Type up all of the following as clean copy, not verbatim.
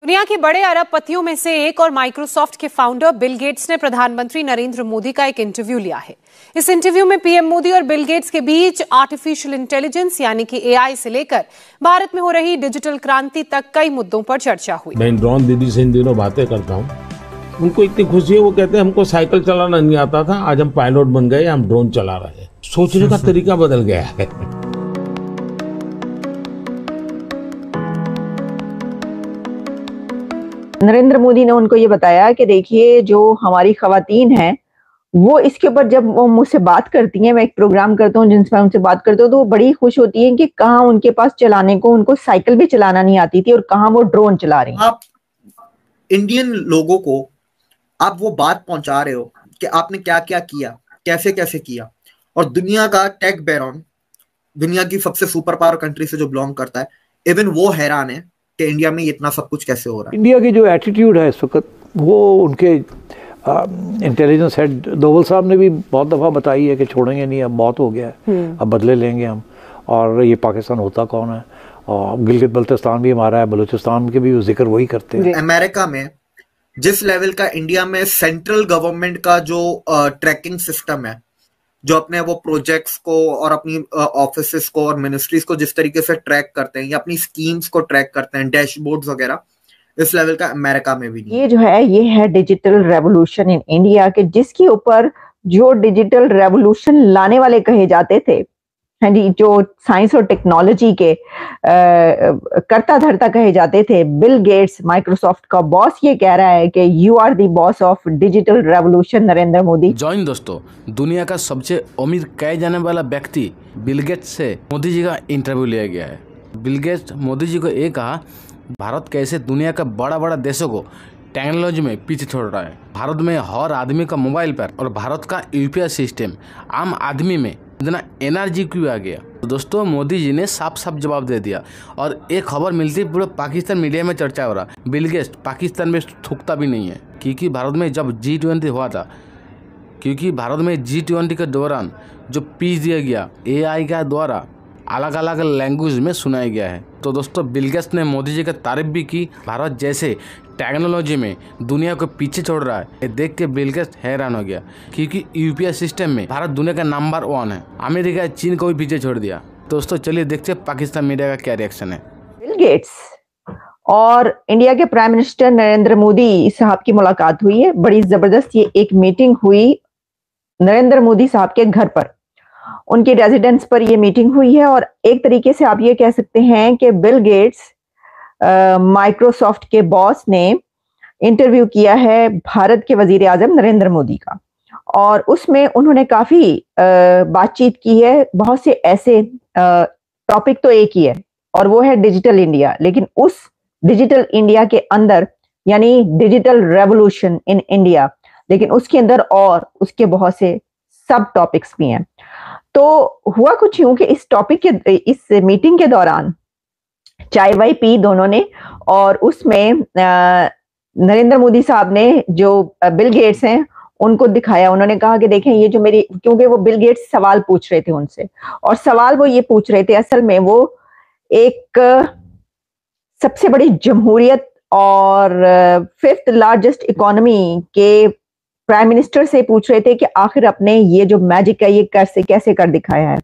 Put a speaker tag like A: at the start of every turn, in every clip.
A: दुनिया के बड़े अरबपतियों में से एक और माइक्रोसॉफ्ट के फाउंडर बिल गेट्स ने प्रधानमंत्री नरेंद्र मोदी का एक इंटरव्यू लिया है। इस इंटरव्यू में पीएम मोदी और बिल गेट्स के बीच आर्टिफिशियल इंटेलिजेंस यानी कि एआई से लेकर भारत में हो रही डिजिटल क्रांति तक कई मुद्दों पर चर्चा हुई।
B: मैं ड्रोन दीदी से इन दिनों बातें करता हूँ, उनको इतनी खुशी है, वो कहते हैं हमको साइकिल चलाना नहीं आता था, आज हम पायलट बन गए, हम ड्रोन चला रहे हैं। सोचने का तरीका बदल गया है।
C: नरेंद्र मोदी ने उनको ये बताया कि देखिए जो हमारी खवातीन हैं वो इसके ऊपर जब वो मुझसे बात करती हैं, मैं एक प्रोग्राम करता हूँ जिनसे मैं उनसे बात करता हूँ, तो वो बड़ी खुश होती हैं कि कहाँ उनके पास चलाने को उनको साइकिल भी चलाना नहीं आती थी और कहाँ वो ड्रोन चला रही हैं।
D: आप इंडियन लोगों को आप वो बात पहुंचा रहे हो कि आपने क्या क्या किया, कैसे कैसे किया, और दुनिया का टेक बैरॉन, दुनिया की सबसे सुपर पावर कंट्री से जो बिलोंग करता है, इवन वो हैरान है कि इंडिया में इतना सब कुछ कैसे हो रहा है।
E: इंडिया की जो एटीट्यूड है इस वक्त, वो उनके इंटेलिजेंस हेड डोवल साहब ने भी बहुत दफ़ा बताई है कि छोड़ेंगे नहीं, अब बहुत हो गया है, अब बदले लेंगे हम, और ये पाकिस्तान होता कौन है, और गिलगित बल्तिस्तान भी हमारा है, बलूचिस्तान के भी जिक्र वही करते हैं।
D: अमेरिका में जिस लेवल का इंडिया में सेंट्रल गवर्नमेंट का जो ट्रैकिंग सिस्टम है, जो अपने वो प्रोजेक्ट्स को और अपनी ऑफिसेस को और मिनिस्ट्रीज को जिस तरीके से ट्रैक करते हैं या अपनी स्कीम्स को ट्रैक करते हैं, डैशबोर्ड्स वगैरह, इस लेवल का अमेरिका में भी नहीं।
C: ये जो है ये है डिजिटल रेवोल्यूशन इन इंडिया के, जिसके ऊपर जो डिजिटल रेवोल्यूशन लाने वाले कहे जाते थे, हाँ जी, जो साइंस और टेक्नोलॉजी के करता धरता कहे जाते थे, बिल गेट्स माइक्रोसॉफ्ट का बॉस ये कह रहा है कि you are the boss of digital revolution Narendra Modi.
F: Join दोस्तों, दुनिया का सबसे अमीर कहे जाने वाला व्यक्ति बिल गेट्स से मोदी जी का इंटरव्यू लिया गया है। बिल गेट्स मोदी जी को ये कहा, भारत कैसे दुनिया का बड़ा बड़ा देशों को टेक्नोलॉजी में पीछे छोड़ रहा है। भारत में हर आदमी का मोबाइल पर, और भारत का यूपीआई सिस्टम आम आदमी में इतना एनर्जी क्यों आ गया। तो दोस्तों, मोदी जी ने साफ साफ जवाब दे दिया, और एक खबर मिलती पूरे पाकिस्तान मीडिया में चर्चा हो रहा, बिल गेट्स पाकिस्तान में थूकता भी नहीं है। क्योंकि भारत में जब G20 हुआ था, क्योंकि भारत में G20 के दौरान जो स्पीच दिया गया एआई का द्वारा अलग अलग लैंग्वेज में सुनाया गया है। तो दोस्तों, बिल गेट्स ने मोदी जी की तारीफ भी की। भारत जैसे टेक्नोलॉजी में दुनिया को पीछे छोड़ रहा है, ये देख के बिल गेट्स हैरान हो गया, क्योंकि यूपीआई सिस्टम में भारत दुनिया का नंबर 1 है। अमेरिका चीन को भी पीछे छोड़ दिया। दोस्तों चलिए देखते हैं पाकिस्तान मीडिया का क्या रिएक्शन है।
C: बिल गेट्स और इंडिया के प्राइम मिनिस्टर नरेंद्र मोदी साहब की मुलाकात हुई है, बड़ी जबरदस्त ये एक मीटिंग हुई नरेंद्र मोदी साहब के घर पर, उनके रेजिडेंस पर ये मीटिंग हुई है। और एक तरीके से आप ये कह सकते हैं कि बिल गेट्स माइक्रोसॉफ्ट के बॉस ने इंटरव्यू किया है भारत के वजीर आजम नरेंद्र मोदी का, और उसमें उन्होंने काफी बातचीत की है। बहुत से ऐसे टॉपिक तो एक ही है, और वो है डिजिटल इंडिया, लेकिन उस डिजिटल इंडिया के अंदर यानी डिजिटल रेवोल्यूशन इन इंडिया, लेकिन उसके अंदर और उसके बहुत से सब टॉपिक्स भी हैं। तो हुआ कुछ यूं कि इस टॉपिक के, इस मीटिंग के दौरान चाय वाय पी दोनों ने, और उसमें नरेंद्र मोदी साहब ने जो बिल गेट्स हैं उनको दिखाया। उन्होंने कहा कि देखें ये जो मेरी, क्योंकि वो बिल गेट्स सवाल पूछ रहे थे उनसे, और सवाल वो ये पूछ रहे थे, असल में वो एक सबसे बड़ी जमहूरियत और 5th लार्जेस्ट इकोनॉमी के प्राइम मिनिस्टर से पूछ रहे थे कि आखिर अपने ये जो मैजिक है ये कैसे कर दिखाया है,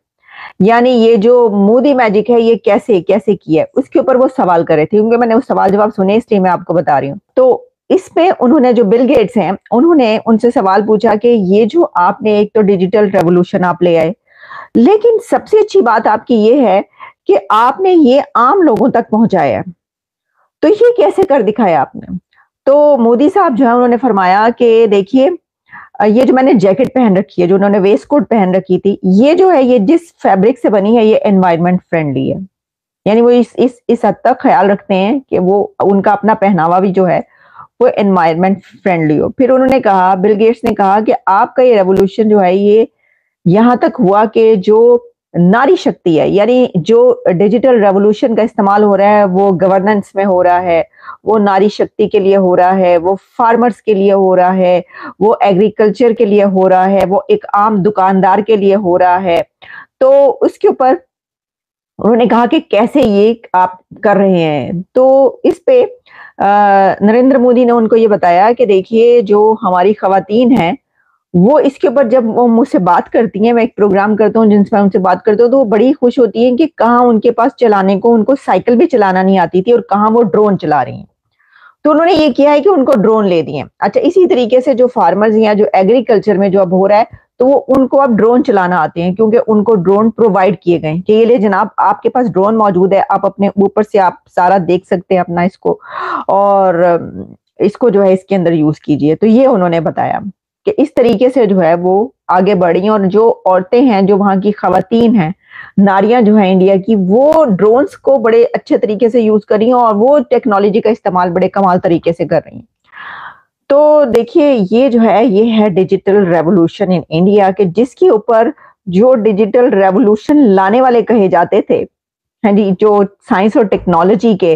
C: यानी ये जो मोदी मैजिक है ये कैसे कैसे किया है, उसके ऊपर वो सवाल कर रहे थे। क्योंकि मैंने उस सवाल जवाब सुने, इसलिए मैं आपको बता रही हूँ। तो इसमें उन्होंने, जो बिल गेट्स हैं, उन्होंने उनसे सवाल पूछा कि ये जो आपने एक तो डिजिटल रेवोल्यूशन आप ले आए, लेकिन सबसे अच्छी बात आपकी ये है कि आपने ये आम लोगों तक पहुंचाया, तो ये कैसे कर दिखाया आपने। तो मोदी साहब जो है उन्होंने फरमाया कि देखिए ये जो मैंने जैकेट पहन रखी है, जो उन्होंने वेस्ट कोट पहन रखी थी, ये जो है ये जिस फैब्रिक से बनी है ये एनवायरनमेंट फ्रेंडली है, यानी वो इस हद तक ख्याल रखते हैं कि वो उनका अपना पहनावा भी जो है वो एनवायरनमेंट फ्रेंडली हो। फिर उन्होंने कहा, बिल गेट्स ने कहा कि आपका ये रेवोल्यूशन जो है ये यहाँ तक हुआ कि जो नारी शक्ति है, यानी जो डिजिटल रेवोल्यूशन का इस्तेमाल हो रहा है वो गवर्नेंस में हो रहा है, वो नारी शक्ति के लिए हो रहा है, वो फार्मर्स के लिए हो रहा है, वो एग्रीकल्चर के लिए हो रहा है, वो एक आम दुकानदार के लिए हो रहा है। तो उसके ऊपर उन्होंने कहा कि कैसे ये आप कर रहे हैं। तो इस पे नरेंद्र मोदी ने उनको ये बताया कि देखिए जो हमारी खवातीन हैं वो इसके ऊपर जब वो मुझसे बात करती हैं, मैं एक प्रोग्राम करता हूँ जिनसे मैं उनसे बात करता हूँ, तो वो बड़ी खुश होती हैं कि कहाँ उनके पास चलाने को, उनको साइकिल भी चलाना नहीं आती थी और कहाँ वो ड्रोन चला रही हैं। तो उन्होंने ये किया है कि उनको ड्रोन ले दिए। अच्छा, इसी तरीके से जो फार्मर्स या जो एग्रीकल्चर में जो अब हो रहा है, तो वो उनको अब ड्रोन चलाना आते हैं क्योंकि उनको ड्रोन प्रोवाइड किए गए कि ये ले जनाब, आपके पास ड्रोन मौजूद है, आप अपने ऊपर से आप सारा देख सकते हैं अपना इसको, और इसको जो है इसके अंदर यूज कीजिए। तो ये उन्होंने बताया कि इस तरीके से जो है वो आगे बढ़ी, और जो औरतें हैं, जो वहां की खवातीन हैं, नारियां जो है इंडिया की, वो ड्रोन्स को बड़े अच्छे तरीके से यूज कर रही हैं और वो टेक्नोलॉजी का इस्तेमाल बड़े कमाल तरीके से कर रही हैं। तो देखिए ये जो है ये है डिजिटल रेवोल्यूशन इन इंडिया के, जिसके ऊपर जो डिजिटल रेवोल्यूशन लाने वाले कहे जाते थे, हाँ जी, जो साइंस और टेक्नोलॉजी के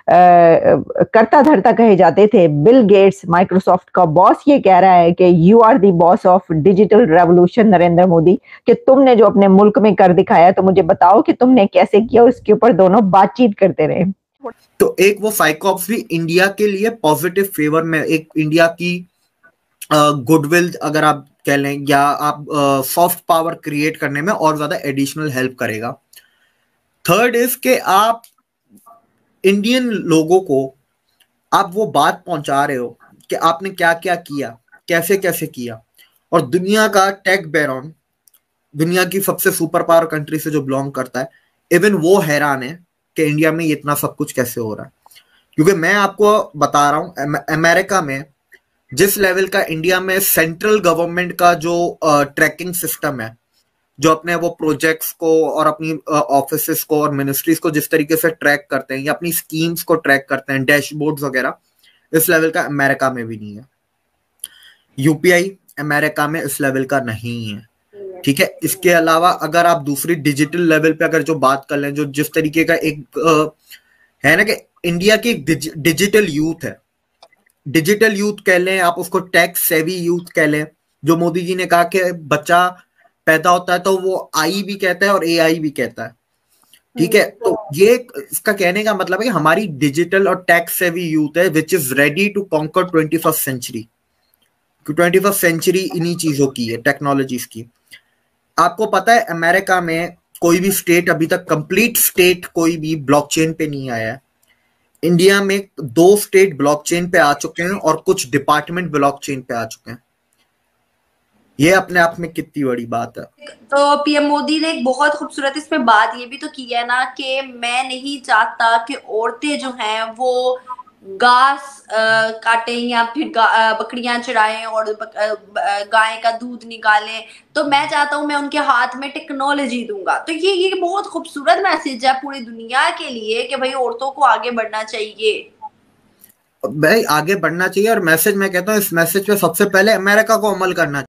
C: करता धरता कहे जाते थे, बिल गेट्स माइक्रोसॉफ्ट का बॉस ये कह रहा है कि you are the boss of digital revolution Narendra Modi, कि तुमने जो अपने मुल्क में कर दिखाया, तो मुझे बताओ कि तुमने कैसे किया। उसके ऊपर दोनों बातचीत करते रहे।
D: तो एक वो फाइकॉप्स भी इंडिया के लिए पॉजिटिव फेवर में, एक इंडिया की गुडविल अगर आप कह लें, या आप सॉफ्ट पावर क्रिएट करने में और ज्यादा एडिशनल हेल्प करेगा। थर्ड इज के आप इंडियन लोगों को आप वो बात पहुंचा रहे हो कि आपने क्या क्या किया, कैसे कैसे किया, और दुनिया का टेक बैरॉन, दुनिया की सबसे सुपर पावर कंट्री से जो बिलोंग करता है, इवन वो हैरान है कि इंडिया में इतना सब कुछ कैसे हो रहा है। क्योंकि मैं आपको बता रहा हूं, अमेरिका में जिस लेवल का इंडिया में सेंट्रल गवर्नमेंट का जो ट्रैकिंग सिस्टम है, जो अपने वो प्रोजेक्ट्स को और अपनी ऑफिसेस को और मिनिस्ट्रीज को जिस तरीके से ट्रैक करते हैं या अपनी स्कीम्स को ट्रैक करते हैं, डैशबोर्ड्स वगैरह, इस लेवल का अमेरिका में भी नहीं है। यूपीआई अमेरिका में इस लेवल का नहीं है, ठीक है। इसके अलावा अगर आप दूसरी डिजिटल लेवल पे अगर जो बात कर लें, जो जिस तरीके का एक है ना कि इंडिया की डिजिटल यूथ है, डिजिटल यूथ कह लें आप उसको, टैक्स सेवी यूथ कह लें, जो मोदी जी ने कहा कि बच्चा पैदा होता है तो वो आई भी कहता है और एआई भी कहता है, ठीक है। तो ये इसका कहने का मतलब है कि हमारी डिजिटल और टैक्स सेवी यूथ है which is ready to conquer 21st century. 21st century इन्हीं चीजों की है, टेक्नोलॉजीज की। आपको पता है अमेरिका में कोई भी स्टेट अभी तक, कंप्लीट स्टेट कोई भी ब्लॉकचेन पे नहीं आया है। इंडिया में 2 स्टेट ब्लॉकचेन पे आ चुके हैं और कुछ डिपार्टमेंट ब्लॉकचेन पे आ चुके हैं। ये अपने आप में कितनी बड़ी बात है।
G: तो पीएम मोदी ने एक बहुत खूबसूरत इसमें बात ये भी तो की है ना कि मैं नहीं चाहता कि औरतें जो हैं वो घास काटें या फिर बकरियां चराएं और गाय का दूध निकालें, तो मैं चाहता हूं मैं उनके हाथ में टेक्नोलॉजी दूंगा। तो ये बहुत खूबसूरत मैसेज है पूरी दुनिया के लिए कि भाई औरतों को आगे बढ़ना चाहिए,
D: भाई आगे बढ़ना चाहिए। और मैसेज मैं कहता हूँ, इस मैसेज पे सबसे पहले अमेरिका को अमल करना